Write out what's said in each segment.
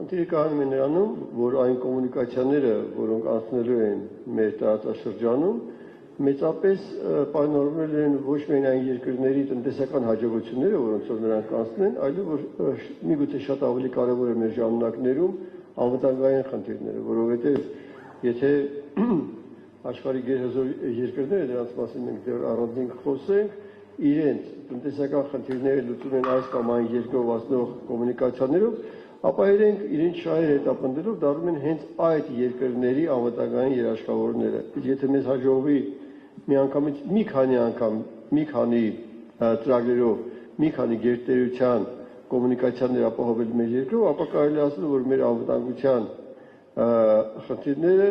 Խնդիրը կայանում է նրանում, որ այն կոմունիկացիաները, որոնք անցնելու են մեր տարածաշրջանում, մեծապես պայմանավորվել են ոչ միայն այն երկրների տնտեսական հաջողությունները, որոնցով նրանք անցնեն, այլև որ միգուցե շատ ավելի կարևոր է մեր ժամանակներում անվտանգային խնդիրները, որովհետև եթե աշխարհի գերհզոր երկրները, դրանց մասին մենք դեռ առանձին խոսենք, իրենց տնտեսական խնդիրները լուծում են այս կամ այն երկրով անցնող կոմունիկացիաներով, ապա իրենք շահեր հետապնդելով դառնում են հենց այդ երկրների անվտանգային երաշխավորները։ Եթե մեզ հաջողվի միանգամից մի քանի ծրագրերով, մի քանի գերտերության կոմունիկացիաներ ապահովել մեր երկրով, ապա կարելի է ասել, որ մեր անվտանգության խնդիրները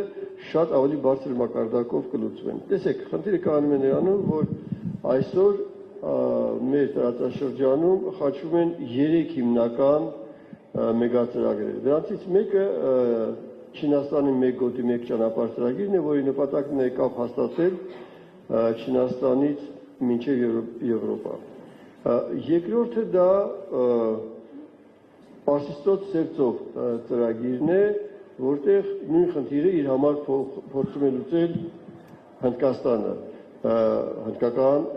շատ ավելի բարձր մակարդակով կլուծվեն։ Տեսեք, խնդիրը կայանում է նրանում, որ այսօր մեր տարածաշրջանում խաչվում են 3 հիմնական մեգածրագրեր։ Դրանցից մեկը Չինաստանի 1 գոտի 1 ճանապարհ ծրագիրն է, որի նպատակն է կապ հաստատել Չինաստանից մինչև Եվրոպա։ Երկրորդը դա Պարսիստոց Սևծով ծրագիրն է, որտեղ նույն խնդիրը իր համար փորձում է լուծել Հնդկաստանը, հնդկական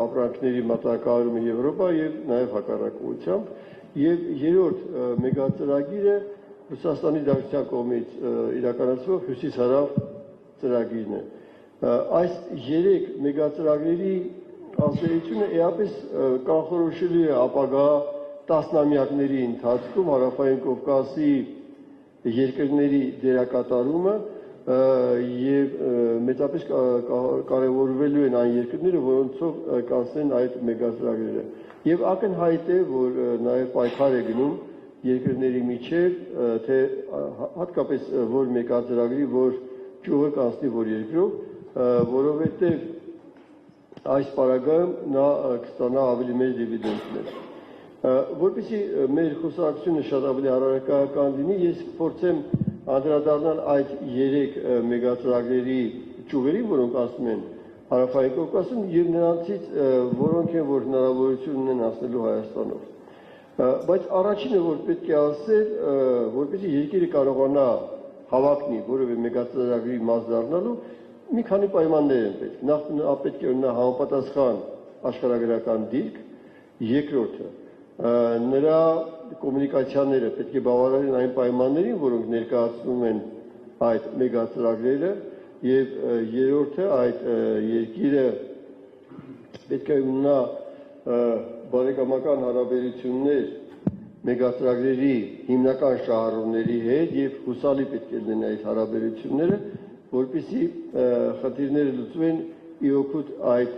ապրանքների մատակարարումը Եվրոպա եւ նաեւ հակառակությամբ, եւ երրորդ մեգածրագիրը Ռուսաստանի Դաշնության կողմից իրականացվող Հյուսիս-Հարավ ծրագիրն է։ Այս 3 մեգածրագրերի ազդեցությունը էապես կանխորոշելի է ապագա տասնամյակների ընթացքում Հարավային Կովկասի երկրների դերակատարումը եւ մեծապես կարևորվելու են այն երկրները, որոնցով կանցնեն այդ մեգածրագրերը։ Եվ ակնհայտ է, որ նաեւ պայքար է գնում երկրների միջև, թե հատկապես որ մեգածրագրի, որ ճյուղը կանցնի որ երկրով, որովհետեւ այս պարագայում նա կստանա ավելի մեծ դիվիդենդներ։ Որպեսզի մեր խոսակցությունը շատ ավելի առարկայական լինի, ես փորձեմ անդրադառնալ այդ 3 մեգածրագրերի ճյուղերին, որոնք ասում են Հարավային Կովկասում եւ նրանցից որոնք են, որ հնարավորություն ունեն ասնելու Հայաստանով։ Բայց առաջինը, որ պետք է ասել, որպեսզի երկիրը կարողանա հավակնի որևէ մեգածրագրի մաս դառնալու, մի քանի պայմաններ են պետք։ Նախ պետք է ունենա համապատասխան աշխարհագրական դիրք, երկրորդը նրա կոմունիկացիաները պետք է բավարարեն այն պայմաններին, որոնք ներկայացնում են այդ մեգածրագրերը, եւ երրորդը այդ երկիրը պետք է ունենա բարեկամական հարաբերություններ մեգածրագրերի հիմնական շահառուների հետ եւ հուսալի պետք է լինեն այդ հարաբերությունները, որպեսզի խնդիրները լուծվեն ի օգուտ այդ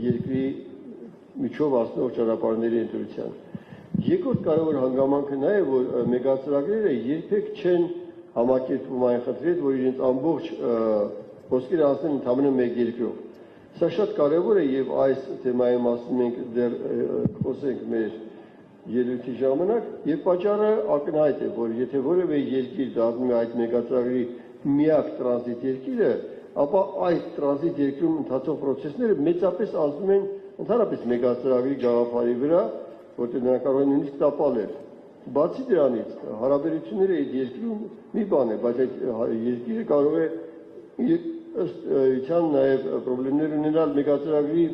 երկրի միջով անցնող ճանապարհների ընտրության։ Երկրորդ կարևոր հանգամանքը նա է, որ մեգածրագրերը երբեք չեն համակերպվում այն խնդրի հետ, որ իրենց ամբողջ խոսքերը ասեն ընդամենը մեկ երկրով։ Սա շատ կարևոր է եւ այս թեմայի մասին մենք դեռ խոսենք մեր ելույթի ժամանակ եւ պատճառը ակնհայտ է, որ եթե որևէ երկիր դառնում է այդ մեգածրագրի միակ տրանզիտ երկիրը, ապա այդ տրանզիտ երկրում ընթացող process-ները մեծապես ազդում են ընդհանրապես մեգածրագրի գաղափարի վրա, որտեղ նրանք կարող են նույնիսկ տապալել։ Բացի դրանից, հարաբերությունները այդ երկրում մի բան է, բայց այդ երկիրը կարող է ըստ էության նաև խնդիրներ ունենալ մեգածրագրի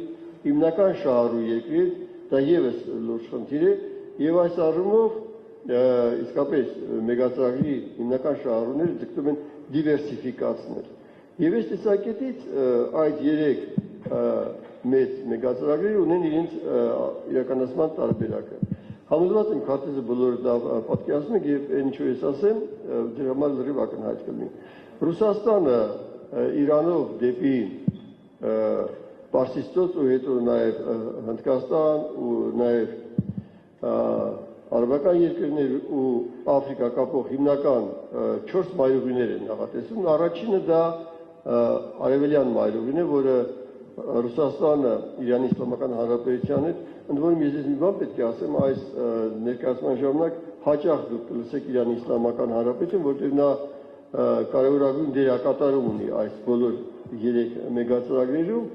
հիմնական շահառու երկրի, դա եւս լուրջ խնդիր է, եւ այս առումով իսկապես մեգածրագրի հիմնական շահառուները ձգտում են դիվերսիֆիկացնել։ Եվ այս տեսակետից այդ 3 մեծ մեգածրագրերը ունեն իրենց իրականացման տարբերակը։ Համոզված եմ, քարտեզը բոլորը դա պատկերացնում եք եւ այն ինչ որ ես ասեմ, դրա համար լրիվ ակնհայտ կլինի։ Ռուսաստանը Իրանով դեպի Պարսիստոց ու հետո նաեւ Հնդկաստան ու նաեւ արաբական երկրներ ու Աֆրիկա կապող հիմնական 4 մայրուղիներ են նախատեսվում։ Առաջինը դա արևելյան մայրուղին է, որը Ռուսաստանը Իրանի Իսլամական Հանրապետության հետ, ընդ որում ես մի բան պետք է ասեմ, այս ներկայացման ժամանակ հաճախ դուք կլսեք Իրանի Իսլամական Հանրապետություն, որտեղ նա կարևորագույն դերակատարում ունի այս բոլոր 3 մեգածրագրերում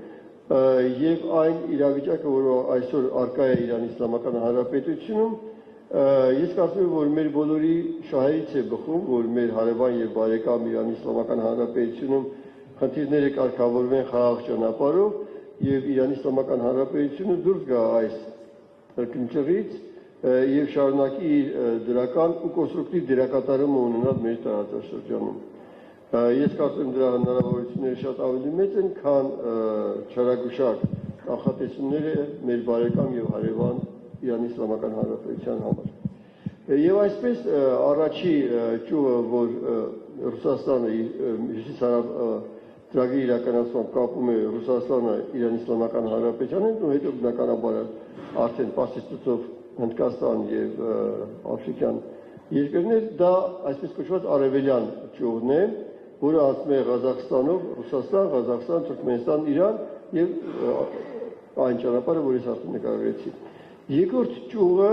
եւ այն իրավիճակը, որը այսօր արկա է Իրանի Իսլամական Հանրապետությունում, Ես կարծում եմ, որ մեր բոլորի շահերից է բխում, որ մեր հարևան եւ բարեկամ Իրանի Իսլամական Հանրապետությունում խնդիրները կարգավորվեն խաղաղ ճանապարհով եւ Իրանի Իսլամական Հանրապետությունը դուրս գա այս կնճռից եւ շարունակի իր դրական ու կոնստրուկտիվ դերակատարումը ունենալ մեր տարածաշրջանում։ Ես կարծում եմ դրա հնարավորությունները շատ ավելի մեծ են, քան չարագուշակ նախատեսումները մեր բարեկամ եւ հարևան Իրանի Իսլամական Հանրապետության համար։ Եվ այսպես առաջի ճյուղը, որ Ռուսաստանը հյուսիսարավ ծրագրի իրականացման կապում է Ռուսաստանը Իրանի Իսլամական Հանրապետությանին, ու հետո բնականաբար արդեն Պարսից Հնդկաստան եւ աֆրիկյան երկրներ, դա այսպես կոչված արևելյան ճյուղն է, որը անցնում է Ղազախստանով, Ռուսաստան, Ղազախստան, Թուրքմենստան, Իրան եւ այն ճանապարհը, որ ես արդեն նկարագրեցի։ Երկրորդ ճյուղը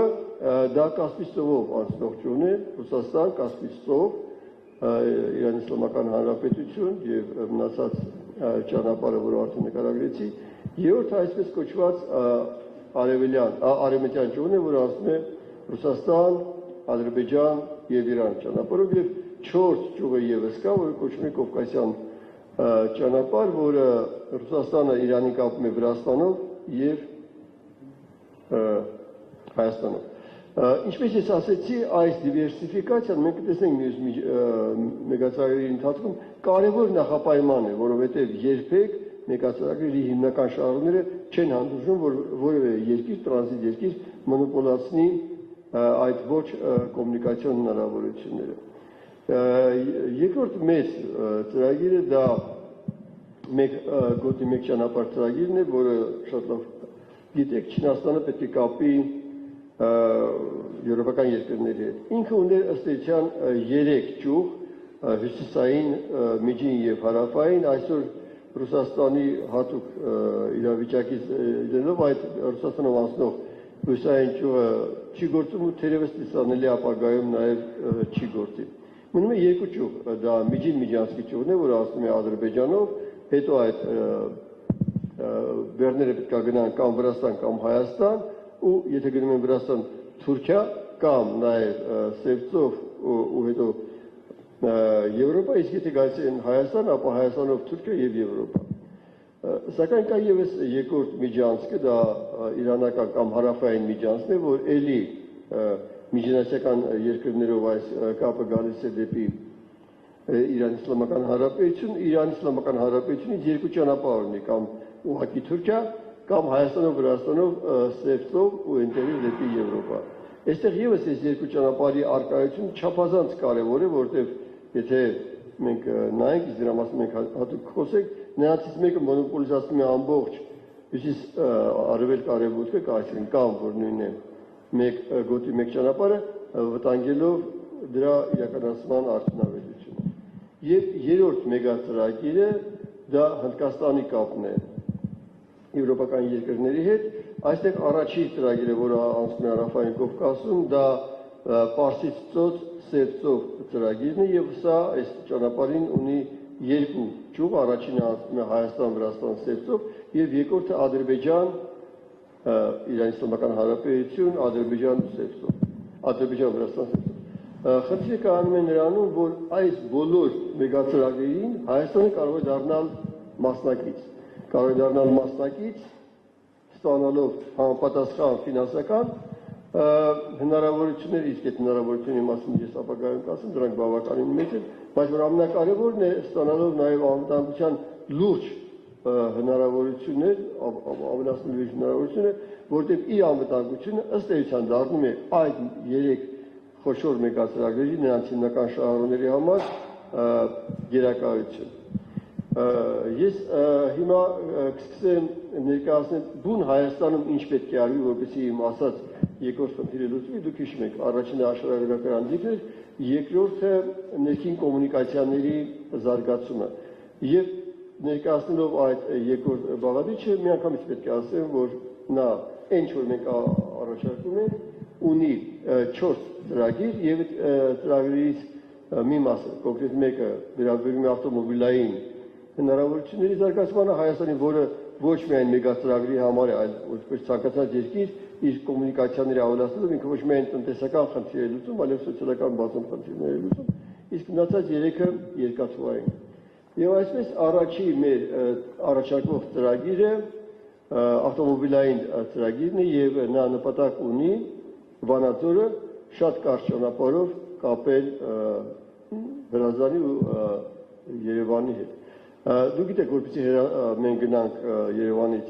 դա Կասպից ծովով անցնող ճյուղն է, Ռուսաստան, Կասպից ծով, Իրանի Իսլամական Հանրապետություն եւ մնացած ճանապարհը, որը արդեն նկարագրեցի։ Երրորդը այսպես կոչված արևմտյան ճյուղն է, որը անցնում է Ռուսաստան, Ադրբեջան եւ Իրան ճանապարհով, եւ չորրորդ ճյուղը եւս կա, որը կոչվում է Կովկասյան ճանապարհ, որը Ռուսաստանը Իրանին կապում է Վրաստանով եւ Հայաստանով։ Ինչպես ես ասեցի, այս դիվերսիֆիկացիան մենք կտեսնենք մյուս մեգածրագրերի ընթացքում կարևոր նախապայման է, որովհետև երբեք մեգածրագրերի հիմնական շահառուները չեն հանդուրժում, որ որևէ երկիր, տրանզիտ երկիր մոնոպոլացնի այդ ոչ կոմունիկացիոն հնարավորությունները։ Երկրորդ մեծ ծրագիրը դա գոտի մեկ ճանապարհ ծրագիրն է, որը շատ լավ գիտեք, Չինաստանը պետք է կապի եվրոպական երկրների հետ։ Ինքը ուներ ըստ էության 3 ճյուղ, հյուսիսային, միջին եւ հարավային, այսօր Ռուսաստանի հատուկ իրավիճակից ելնելով այդ Ռուսաստանով անցնող հյուսիսային ճյուղը չի գործում ու թերևս տեսանելի ապագայում նաեւ չի գործի։ Մնում է 2 ճյուղ, դա միջին-միջանցքի ճյուղն է, որը անցնում է Ադրբեջանով, հետո այդ բեռները պետք է գնան կամ Վրաստան կամ Հայաստան, ու եթե գնում են Վրաստան, Թուրքիա կամ նաև Սևծով ու հետո Եվրոպա, իսկ եթե գալիս են Հայաստան, ապա Հայաստանով Թուրքիա եւ Եվրոպա։ Սակայն կա եւս երկրորդ միջանցքը, դա իրանական կամ հարավային միջանցքն է, որ ելի միջինասիական երկրներով այս կապը գալիս է դեպի Իրանի Իսլամական Հանրապետություն, Իրանի Իսլամական Հանրապետությունից 2 ճանապարհ ունի, կամ ուղղակի Թուրքիա, կամ Հայաստանով, Վրաստանով, Սևծով ու այնտեղից դեպի Եվրոպա։ Այստեղ եւս այս 2 ճանապարհի առկայությունը չափազանց կարեւոր է, որովհետեւ եթե մենք նայենք, իսկ դրա մասին մենք հատուկ խոսենք, նրանցից մեկը մոնոպոլիզացնում է ամբողջ հյուսիս-արևելք արևմուտքը, այսինքն կամ որ նույնն է մեկ գոտի մեկ ճանապարհը, վտանգելով դրա իրականացման արդյունավետությունը։ Եվ երրորդ մեգածրագիրը դա Հնդկաստանի կապն է եվրոպական երկրների հետ, այստեղ առաջի ծրագիրը, որը անցնում է Հարավային Կովկասում, դա Պարսից ծոց Սևծով ծրագիրն է եւ սա այս ճանապարհին ունի 2 ճյուղ, առաջինը անցնում է Հայաստան, Վրաստան, Սևծով եւ երկրորդը Ադրբեջան, Իրանի Իսլամական Հանրապետություն, Ադրբեջան, Սևծով, Ադրբեջան, Վրաստան, Սևծով։ Խնդիրը կայանում է նրանում, որ այս բոլոր մեգածրագրերին Հայաստանը կարող է դառնալ մասնակից, ստանալով համապատասխան ֆինանսական հնարավորություններ, իսկ այդ հնարավորությունների մասին ես ապագայում կասեմ, դրանք բավականին մեծ են, բայց որ ամենակարևորն է ստանալով նաև անվտանգության լուրջ հնարավորություններ, ավելացնելու հնարավորություններ, որտեղ իր անվտանգությունը ըստ էության դառնում է այդ 3 խոշոր մեգածրագրերի նրանց հիմնական շահառուների համար գերակայություն։ Ես հիմա կսկսեմ ներկայացնել բուն Հայաստանում ինչ պետք է արվի, որպեսզի իմ ասած երկրորդ խնդիրը լուծվի, դուք հիշում եք, առաջինը աշխարհագրական դիրքեր, երկրորդը ներքին կոմունիկացիաների զարգացումը։ Եվ ներկայացնելով այդ երկրորդ բաղադրիչը, միանգամից պետք է ասեմ, որ նա այն ինչ որ մենք առաջարկում ենք, ունի 4 ծրագիր եւ ծրագրերից մի մասը, կոնկրետ մեկը վերաբերում է ավտոմոբիլային հնարավորությունների զարգացմանը Հայաստանի, որը ոչ միայն մեգածրագրի համար է, այլ որպես ցանկացած երկիր իր կոմունիկացիաները ավելացնելով ինքը ոչ միայն տնտեսական խնդիր է լուծում, այլև սոցիալական բազում խնդիրներ է լուծում, իսկ մնացած երեքը երկաթուղային։ Եվ այսպես առաջի մեր առաջարկվող ծրագիրը ավտոմոբիլային ծրագիրն է եւ նա նպատակ ունի Վանաձորը շատ կարճ ճանապարհով կապել Հրազդանի ու Երևանի հետ։ Դուք գիտեք, որպեսզի մենք գնանք Երևանից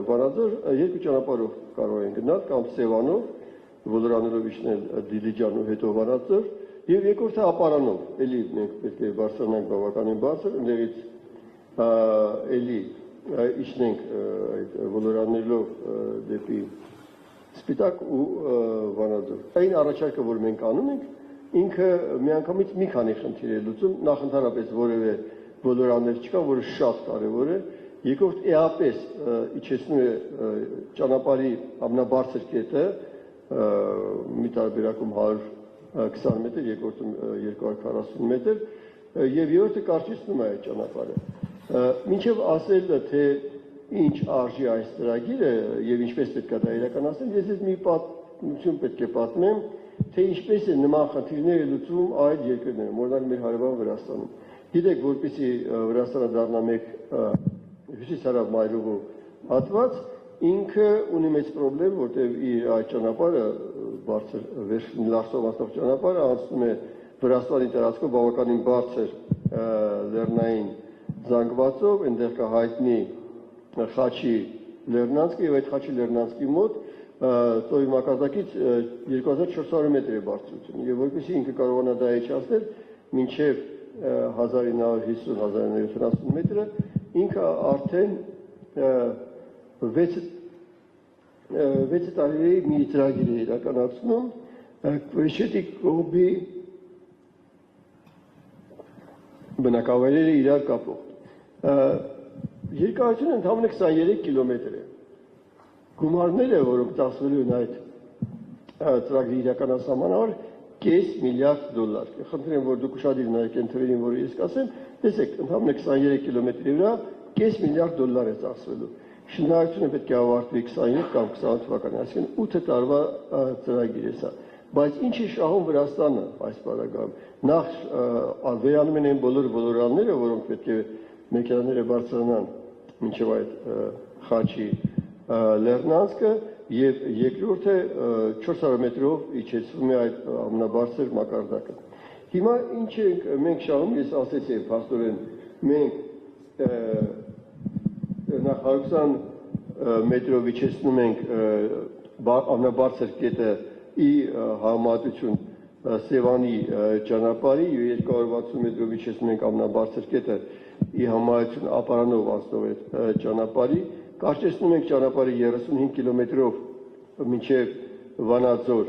Վանաձոր, երկու ճանապարհով կարող ենք գնալ, կամ Սևանով, Վոլորանելով իջնել Դիլիջան ու հետո Վանաձոր, եւ երկրորդը ապարանով, էլի մենք պետք է բարձրանանք բավականին բարձր, ընդեղից էլի իջնենք այդ Վոլորանելով դեպի Սպիտակ ու Վանաձոր։ Այն առաջարկը, որ մենք անում ենք, ինքը միանգամից մի քանի խնդիր է լուծում, նախ ընդհանրապես որևէ Վոլորաններ չկան, որը շատ կարևոր է, երկրորդ էապես իջեցնում է ճանապարհի ամենաբարձր կետը, մի տարբերակում 120 մետր, երկրորդում 240 մետր, եւ երրորդը կարճեցնում է այդ ճանապարհը։ Մինչև ասելը, թե ինչ արժի այս ծրագիրը եւ ինչպես պետք է դա իրականացնել, ես մի պատմություն պետք է պատմեմ, թե ինչպես է նման խնդիրները լուծում այլ երկրներում, օրինակ մեր հարևան Վրաստանում։ Գիտեք, որպեսզի Վրաստանը դառնա մեկ հյուսիսարավ մայրուղու հատված, ինքը ունի մեծ պրոբլեմ, որտեղ իր այդ ճանապարհը բարձր վերջին լարսով անցնող ճանապարհը անցնում է Վրաստանի տարածքով բավականին բարձր լեռնային զանգվածով, այնտեղ կա հայտնի Խաչի Լեռնանցքը եւ այդ Խաչի Լեռնանցքի մոտ ծովի մակարդակից 2400 մետր է բարձրությունը եւ որպեսզի ինքը կարողանա դա իջացնել մինչեւ 1950-1970 մետրը ինքը արդեն 6 տարի մի ծրագիր է իրականացնում Քվեշետի կողմի բնակավայրերը իրար կապող։ Երկարությունը ընդամենը 23 կիլոմետր է։ Գումարները, որոնք ծախսվելու են այդ ծրագրի իրականացման համար, $5 միլիարդ։ Խնդրեմ, որ դուք ուշադիր նայեք այն թվերին, որը ես կասեմ, տեսեք, ընդամենը 23 կիլոմետրի վրա $5 միլիարդ է ծախսվելու։ Շինարարությունը պետք է ավարտվի 27 կամ 28 թվականին, այսինքն 8 տարվա ծրագիր է սա։ Բայց ինչ է շահում Վրաստանը այս պարագայում։ Նախ վերանում են այն բոլոր Վոլորանները, որոնք պետք է մեքենաները բարձրանան մինչև այդ Խաչի Լեռնանցքը, եւ երկրորդը 400 մետրով իջեցվում է այդ ամենաբարձր մակարդակը։ Հիմա ինչ ենք մենք շահում, ես ասեցի փաստորեն, մենք նախ 120 մետրով իջեցնում ենք ամենաբարձր կետը ի համեմատություն Սևանի ճանապարհի եւ 260 մետրով իջեցնում ենք ամենաբարձր կետը ի համեմատություն ապարանով անցնող այդ ճանապարհի, կարճեցնում ենք ճանապարհը 35 կիլոմետրով մինչև Վանաձոր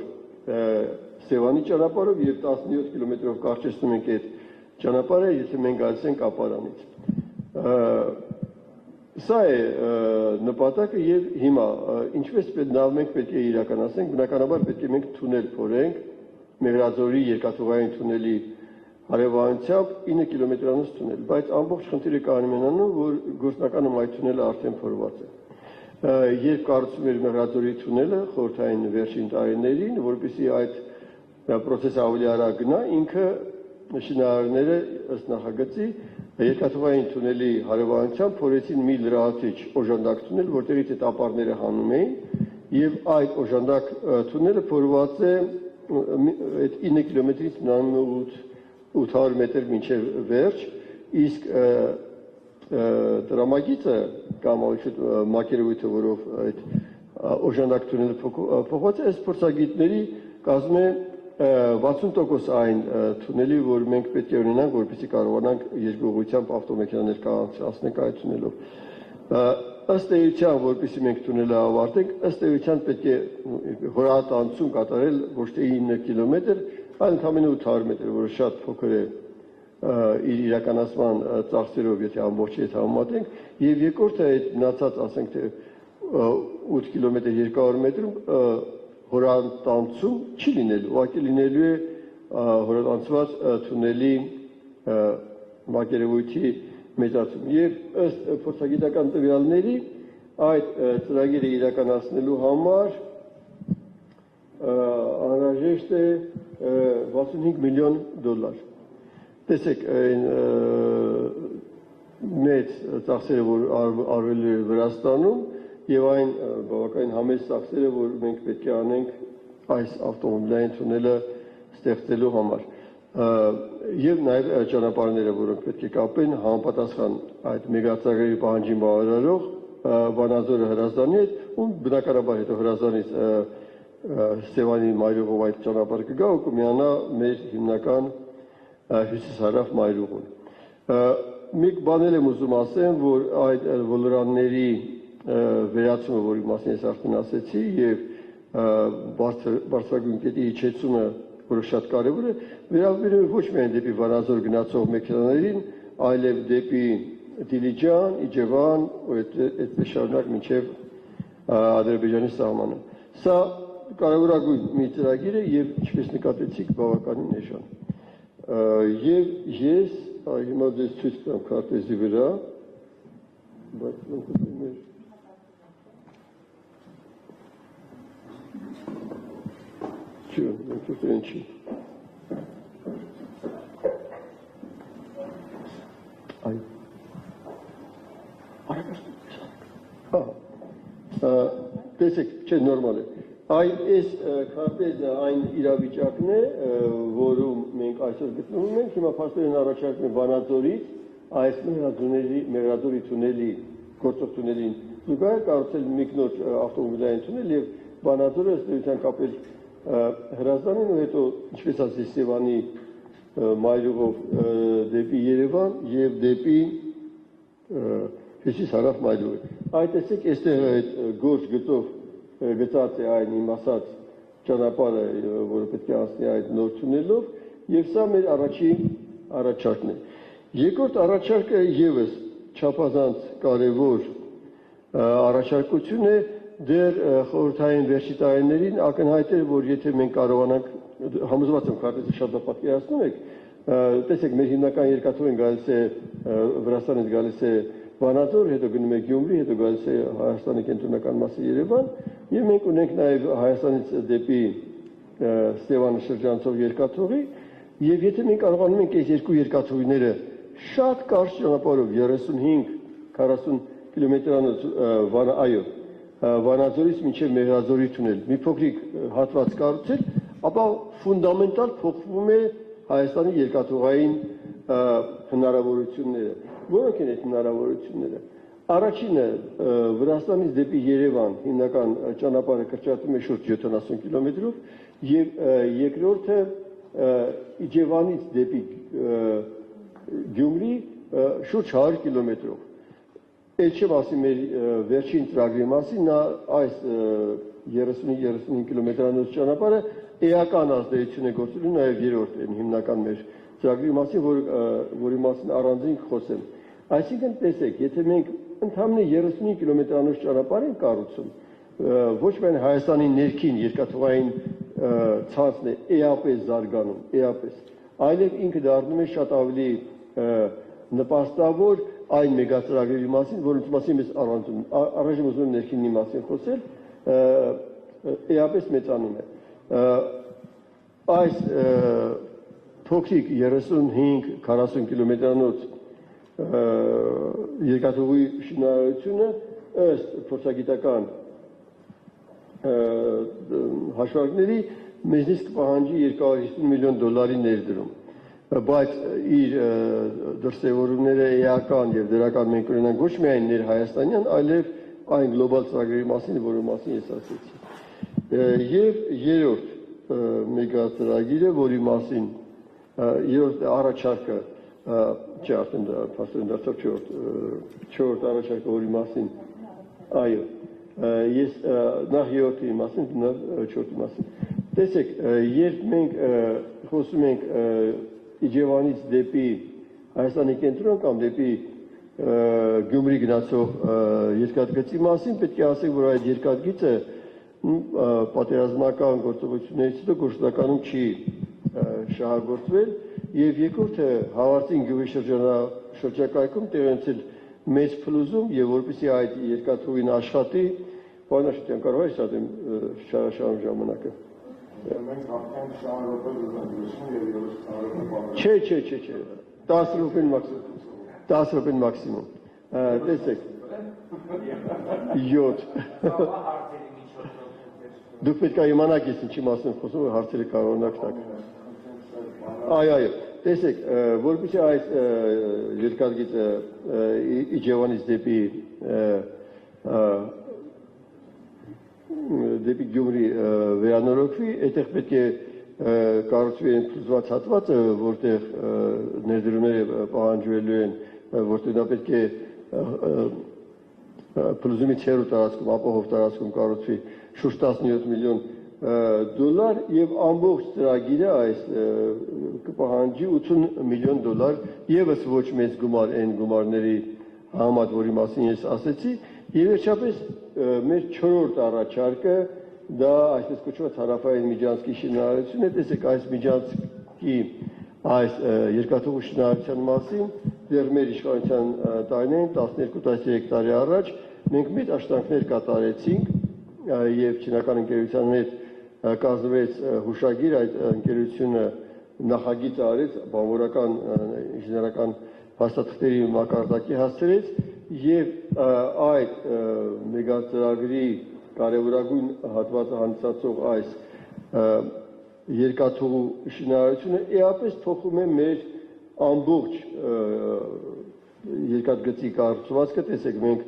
Սևանի ճանապարհով եւ 17 կիլոմետրով կարճեցնում ենք այդ ճանապարհը, եթե մենք գալիս ենք ապարանից։ Սա է նպատակը եւ հիմա ինչպես մենք պետք է իրականացնենք, բնականաբար պետք է մենք թունել փորենք, Մեղրաձորի երկաթուղային թունելի հարևանությամբ 9 կիլոմետրանոց թունել, բայց ամբողջ խնդիրը կայանում է նրանում, որ գործնականում այդ թունելը արդեն փորված է։ Երբ կառուցվում էր Մեղրաձորի թունելը խորհրդային վերջին տարիներին, որպեսզի այդ process-ը ավելի արագ գնա, ինքը շինարարները ըստ նախագծի երկաթուղային թունելի հարևանությամբ փորեցին մի լրացիչ օժանդակ թունել, որտեղից այդ ապարները հանում էին, եւ այդ օժանդակ թունելը փորված է այդ 9 կիլոմետրից 800 մետր մինչև վերջ, իսկ տրամագիծը կամ մակերևույթը, որով այդ օժանդակ թունելը փոխված է, այս փորձագետների կազմում է 60% այն թունելի, որ մենք պետք է ունենանք, որպեսզի կարողանանք երկուղությամբ ավտոմեքենաներ կանցնենք այդ թունելով։ Ըստ էության, որպեսզի մենք թունելը ավարտենք, ըստ էության պետք է հորատանցում կատարել ոչ թե 9 կիլոմետր, այլ ընդամենը 800 մետր, որը շատ փոքր է իր իրականացման ծախսերով, եթե ամբողջի հետ համեմատենք, եւ երկրորդը այդ մնացած, ասենք թե 8 կիլոմետր 200 մետրում հորատանցում չի լինելու, ուղղակի լինելու է հորատանցված թունելի մակերևույթի մեծացում։ Եվ ըստ փորձագիտական տվյալների այդ ծրագիրը իրականացնելու համար անհրաժեշտ է 65 միլիոն դոլար։ Տեսեք, այն մեծ ծախսերը, որ արվել է Վրաստանում, եւ այն բավականին համեստ ծախսերը, որ մենք պետք է անենք այս ավտոմոբիլային թունելը ստեղծելու համար։ Եվ նաև ճանապարհները, որոնք պետք է կապեն համապատասխան այդ մեգածրագրերի պահանջին բավարարող Վանաձորը Հրազդանի հետ, ու բնականաբար հետո Հրազդանից Սևանի մայրուղով այդ ճանապարհը կգա ու կմիանա մեր հիմնական հյուսիսարավ մայրուղուն։ Մեկ բան եմ ուզում ասեմ, որ այդ ոլորանների վերացումը, որի մասին ես արդեն ասեցի, եւ բարձրագույն կետի իջեցումը, որը շատ կարևոր է, վերաբերում է ոչ միայն դեպի Վանաձոր գնացող մեքենաներին, այլև դեպի Դիլիջան, Իջևան, ու այդպես շարունակ մինչև Ադրբեջանի սահմանը։ Սա կարևորագույն մի ծրագիր է եւ ինչպես նկատեցիք, բավականին էժան։ Եվ ես հիմա ձեզ ցույց տամ քարտեզի վրա, բայց Ինչի։ Տեսեք, չէ, նորմալ է։ Այս քարտեզը այն իրավիճակն է, որում մենք այսօր գտնվում ենք, հիմա փաստորեն առաջարկում են Վանաձորից այս Մեղրաձորի թունելի, գործող թունելին զուգահեռ կառուցել մեկնոջ ավտոմոբիլային թունել եւ Վանաձորը ըստ էության կապել Հրազդանին ու հետո, ինչպես ասի, Սևանի մայրուղով դեպի Երևան եւ դեպի հյուսիս-հարավ մայրուղը։ Այդ տեսեք, այստեղ այդ գործ գծած է այն իմ ասած ճանապարհը, որը պետք է անցնի այդ նոր թունելով, եւ սա մեր առաջին առաջարկն է։ Երկրորդ առաջարկը եւս չափազանց կարեւոր առաջարկություն է, դեռ խորհրդային վերջի տարիներին ակնհայտ էր, որ եթե մենք կարողանանք, համոզված եմ քարտեզը շատ պատկերացնում եք, տեսեք, մեր հիմնական երկաթուղին գալիս է Վրաստանից գալիս է Վանաձոր, հետո գնում է Գյումրի, հետո գալիս է Հայաստանի կենտրոնական մասը Երևան, եւ մենք ունենք նաեւ Հայաստանից դեպի Սևանը շրջանցող երկաթուղի, եւ եթե մենք կարողանում ենք այս երկու երկաթուղիները շատ կարճ ճանապարհով 35-40 կիլոմետրանոց Վանաձորից մինչև Մեղրաձորի թունել, մի փոքրիկ հատված կառուցել, ապա ֆունդամենտալ փոխվում է Հայաստանի երկաթուղային հնարավորությունները։ Որոնք են այդ հնարավորությունները։ Առաջինը Վրաստանից դեպի Երևան հիմնական ճանապարհը կրճատում է շուրջ 70 կիլոմետրով եւ երկրորդը Իջևանից դեպի Գյումրի շուրջ 100 կիլոմետրով։ Էլ չեմ ասի մեր վերջին ծրագրի մասին, նա այս 30-35 կիլոմետրանոց ճանապարհը էական ազդեցություն է գործելու նաև երրորդ հիմնական մեր ծրագրի մասին, որի մասին առանձին կխոսեմ։ Այսինքն տեսեք, եթե մենք ընդհանրապես 35 կիլոմետրանոց ճանապարհ ենք կառուցում, ոչ միայն Հայաստանի ներքին երկաթուղային ցանցն է էապես զարգանում, էապես, այլև ինքը դառնում է շատ ավելի նպաստավոր այն մեգածրագրերի մասին, որոնց մասին ես առայժմ ուզում եմ ներքինի մասին խոսել, էապես մեծանում է։ Այս փոքրիկ 35-40 կիլոմետրանոց երկաթուղի շինարարությունը ըստ փորձագիտական հաշվարկների մեզնից կպահանջի 250 միլիոն դոլարի ներդրում, բայց իր դրսևորումները էական եւ դրական մենք ունենանք ոչ միայն ներհայաստանյան, այլև այն գլոբալ ծրագրերի մասին, որի մասին ես ասեցի։ Եվ երրորդ մեգածրագիրը, որի մասին երրորդ առաջարկը, չէ, արդեն փաստորեն դարձավ չորրորդ առաջարկը, որի մասին, այո, ես նախ երրորդի մասին, նախ չորրորդի մասին։ Տեսեք, երբ մենք խոսում ենք Իջևանից դեպի Հայաստանի կենտրոն կամ դեպի Գյումրի գնացող երկաթգծի մասին, պետք է ասենք, որ այդ երկաթգիծը պատերազմական գործողություններից հետո գործնականում չի շահագործվել, եւ երկրորդը Հավարցին գյուղի շրջակայքում տեղի ունեցել մեծ փլուզում, եւ որպեսզի այդ երկաթուղին աշխատի, պարոն Աշոտյան, կարող է շատեմ շարաշարում ժամանակը։ Չէ, 10 րոպեն մաքսիմում։ 10 րոպեն մաքսիմում։ Տեսեք։ 7։ Դուք պետք է իմանաք ես ինչի մասին խոսում եմ, հարցերը կարողանաք տալ։ Այո, տեսեք, որպեսզի այս երկաթգիծը Իջևանից դեպի Գյումրի վերանորոգվի, այդտեղ պետք է կառուցվի այն փլուզված հատվածը, որտեղ ներդրումները պահանջվելու են, որտեղ դա պետք է փլուզումից հեռու տարածքում, ապահով տարածքում կառուցվի շուրջ 17 միլիոն դոլար եւ ամբողջ ծրագիրը այս կպահանջի 80 միլիոն դոլար եւս ոչ մեծ գումար այն գումարների համեմատ, որի մասին ես ասեցի, եւ վերջապես մեր 4-րդ առաջարկը դա այսպես կոչված հարավային միջանցքի շինարարությունն է, տեսեք այս միջանցքի այս երկաթուղու շինարարության մասին դեռ մեր իշխանության տարիներին 12-13 տարի առաջ մենք մեծ աշխատանքներ կատարեցինք եւ չինական ընկերության հետ կազմվեց հուշագիր, այդ ընկերությունը նախագիծ արեց, բանվորական ինժեներական փաստաթղթերի մակարդակի հասցրեց եւ այդ մեգածրագրի կարևորագույն հատվածը հանդիսացող այս երկաթուղու շինարարությունը էապես փոխում է մեր ամբողջ երկաթգծի կառուցվածքը, տեսեք մենք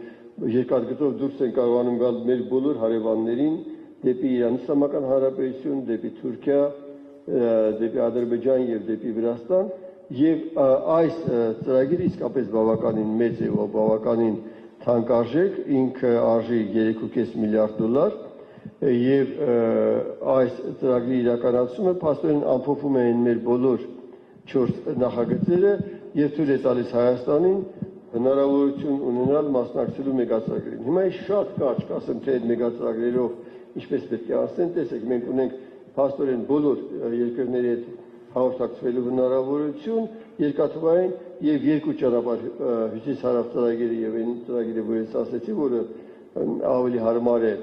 երկաթգծով դուրս են կարողանում գալ մեր բոլոր հարևաններին դեպի Իրան Իսլամական Հանրապետություն, դեպի Թուրքիա, դեպի Ադրբեջան եւ դեպի Վրաստան եւ այս ծրագիրը իսկապես բավականին մեծ է, բավականին թանկարժեք, ինքը արժի 3.5 միլիարդ դոլար եւ այս ծրագրի իրականացումը փաստորեն ամփոփում է մեր բոլոր 4 նախագծերը եւ թույլ է տալիս Հայաստանին հնարավորություն ունենալ մասնակցելու մեգածրագրին։ Հիմա ես շատ կարճ կասեմ, թե այդ մեգածրագրերով ինչպես պետք է ասեն, տեսեք, մենք ունենք փաստորեն բոլոր երկրների հետ հաղորդակցվելու հնարավորություն, երկաթուղային եւ 2 ճանապարհ հյուսիս-հարավ ծրագիրը եւ այն ծրագիրը, որ ես ասեցի, որը ավելի հարմար է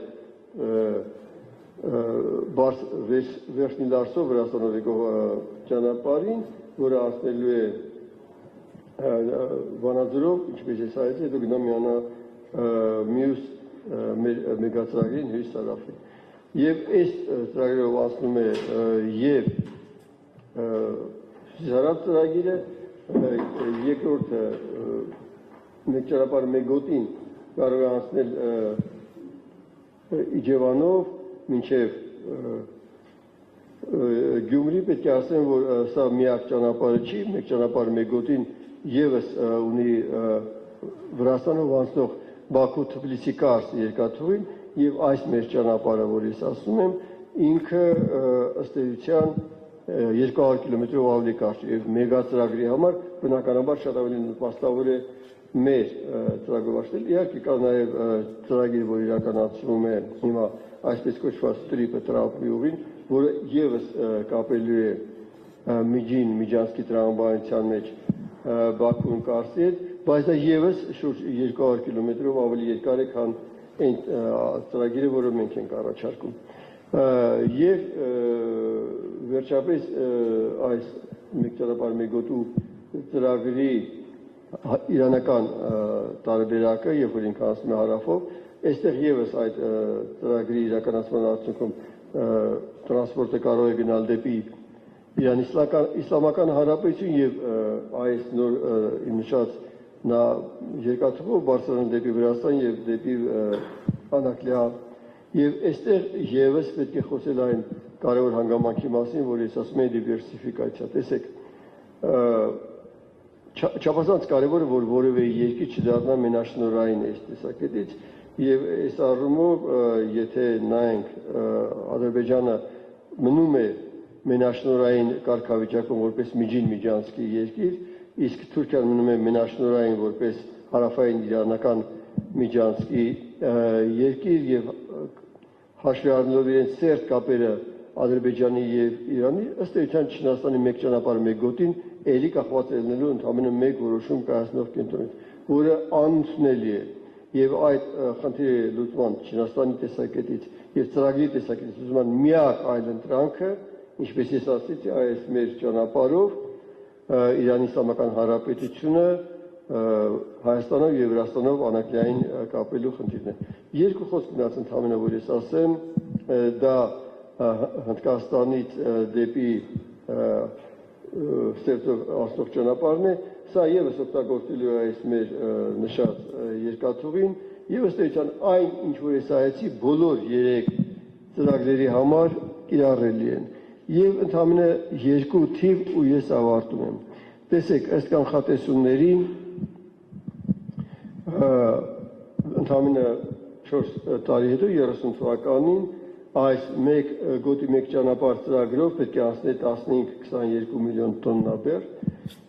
վերջնի դարսով Վրաստանով եկող ճանապարհին, որը անցնելու է Վանաձորով, ինչպես ես ասեցի, հետո գնա միանա մյուս մեգածրագրին հյուսիս-հարավին։ Եվ այս ծրագրով անցնում է եւ հյուսիս-հարավ ծրագիրը, երկրորդը մեկ ճանապարհ մեկ գոտին կարող է անցնել Իջևանով մինչև Գյումրի, պետք է ասեմ, որ սա միակ ճանապարհը չի, մեկ ճանապարհ մեկ գոտին եւս ունի Վրաստանով անցնող Բաքու-Թբիլիսի-Կարս երկաթուղին եւ այս մեր ճանապարհը, որ ես ասում եմ, ինքը ըստ էության 200 կիլոմետրով ավելի կարճ է եւ մեգածրագրի համար բնականաբար շատ ավելի նպաստավոր է մեր ծրագրով աշխատել։ Իհարկե կա նաեւ ծրագիր, որ իրականացվում է հիմա այսպես կոչված տրիպը տրամփի ուղին, որը եւս կապելու է միջին միջանցքի տրամաբանության մեջ Բաքուն Կարսի հետ, բայց դա եւս շուրջ 200 կիլոմետրով ավելի երկար է, քան այն ծրագիրը, որը մենք ենք առաջարկում։ Եվ վերջապես այս մեկ ճանապարհ մեկ գոտու ծրագրի իրանական տարբերակը, երբ որ ինքը անցնում է հարավով, այստեղ եւս այդ ծրագրի իրականացման արդյունքում տրանսպորտը կարող է գնալ դեպի Իրան Իսլամական Հանրապետություն եւ այս նոր նշած նա երկաթուղով բարձրանում դեպի Վրաստան եւ դեպի Անաքլիա եւ այստեղ եւս պետք է խոսել այն կարևոր հանգամանքի մասին, որ ես ասում եմ դիվերսիֆիկացիա։ Տեսեք, չափազանց կարևոր է, որ որևէ երկիր չդառնա մենաշնորհային այս տեսակետից եւ այս առումով եթե նայենք Ադրբեջանը մնում է մենաշնորհային կարգավիճակում որպես միջին միջանցքի երկիր, իսկ Թուրքիան մնում է մենաշնորհային որպես հարավային իրանական միջանցքի երկիր եւ հաշվի առնելով իրենց սերտ կապերը Ադրբեջանի եւ Իրանի, ըստ էության Չինաստանի մեկ ճանապարհ մեկ գոտին էլի կախված ելնելու ընդամենը մեկ որոշում կայացնող կենտրոնից, որը անընդունելի է։ եւ այդ խնդիրի լուծման Չինաստանի տեսակետից եւ ծրագրի տեսակետից լուծման միակ այլ ընտրանքը, ինչպես ես ասացի, այս մեր ճանապարհով Իրանի Իսլամական Հանրապետությունը Հայաստանով եւ Վրաստանով անակնային կապելու խնդիրն է։ Երկու խոսք միած ընդհանրապես որ ես ասեմ, դա Հնդկաստանից դեպի Սերտով ասող ճանապարհն է, սա եւս օգտագործելու է այս մեր նշած երկաթուղին եւ ըստ էության այն ինչ որ ես ասացի բոլոր 3 ծրագրերի համար կիրառելի են եւ ընդհանրապես երկու թիվ ու ես ավարտում եմ։ Տեսեք, ըստ կանխատեսումների ընդհանրապես 4 տարի հետո 30 թվականին այս գոտի մեկ ճանապարհ ծրագրով պետք է անցնի 15-22 միլիոն տոննա բեռ,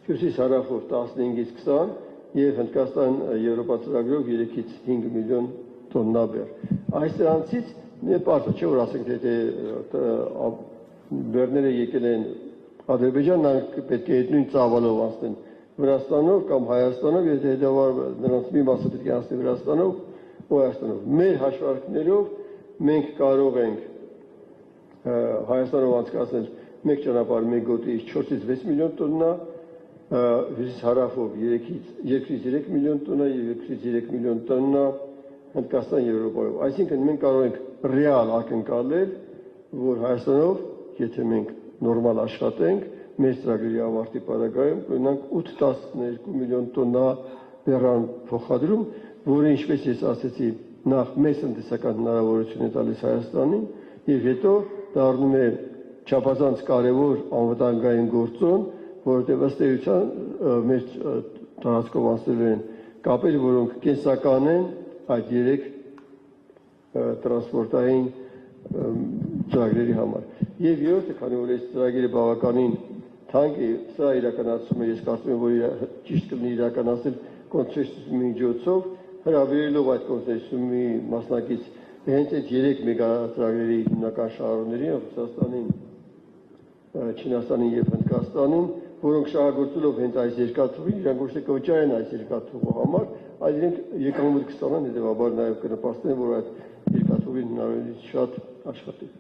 հյուսիս-հարավով 15-ից 20 եւ Հնդկաստան-Եվրոպա ծրագրով 3-ից 5 միլիոն տոննա բեռ։ Այս դրանցից պարզ չէ որ ասենք թե բեռները եկել են Ադրբեջան, նրանք պետք է նույն ծավալով անցնեն Վրաստանով կամ Հայաստանով, եւ հետեւաբար նրանց մի մասը պետք է անցնի Վրաստանով ու Հայաստանով։ Մեր հաշվարկներով մենք կարող ենք Հայաստանով անցկացնել մեկ ճանապարհ մեկ գոտիից 4-ից 6 միլիոն տոննա, հյուսիս-հարավով 2-ից 3 միլիոն տոննա եւ 2-ից 3 միլիոն տոննա Հնդկաստան-Եվրոպայով։ Այսինքն մենք կարող ենք ռեալ ակնկալել, որ Հայաստանով, եթե մենք նորմալ աշխատենք, մեր ծրագրի ավարտի պարագայում կունենանք 8-12 միլիոն տոննա բեռան փոխադրում, որը ինչպես ես ասացի, նախ մեծ տնտեսական հնարավորություն է տալիս Հայաստանին եւ հետո դառնում է չափազանց կարևոր անվտանգային գործոն, որովհետեւ ըստ էության մեր տարածքով անցնելու են կապեր, որոնք կենսական են այդ 3 տրանսպորտային ծրագրերի համար։ Եվ երրորդը, քանի որ այս ծրագիրը բավականին թանկ է, սա իրականացումը ես կարծում եմ, որ ճիշտ կլինի իրականացնել կոնսենսուսի միջոցով, հրավիրելով այդ կոնսենսուսի մասնակից հենց այդ 3 մեգա-ծրագրերի հիմնական շահառուներին, Ռուսաստանին, Չինաստանին եւ Հնդկաստանին, որոնք շահագործելով հենց այս երկաթուղին, իրանք ոչ թե կվճարեն այս երկաթուղու համար, այլ իրենք եկամուտ կստանան, հետեւաբար նաեւ կնպաստեն, որ այդ երկաթուղին հնարավորինս շատ աշխատի։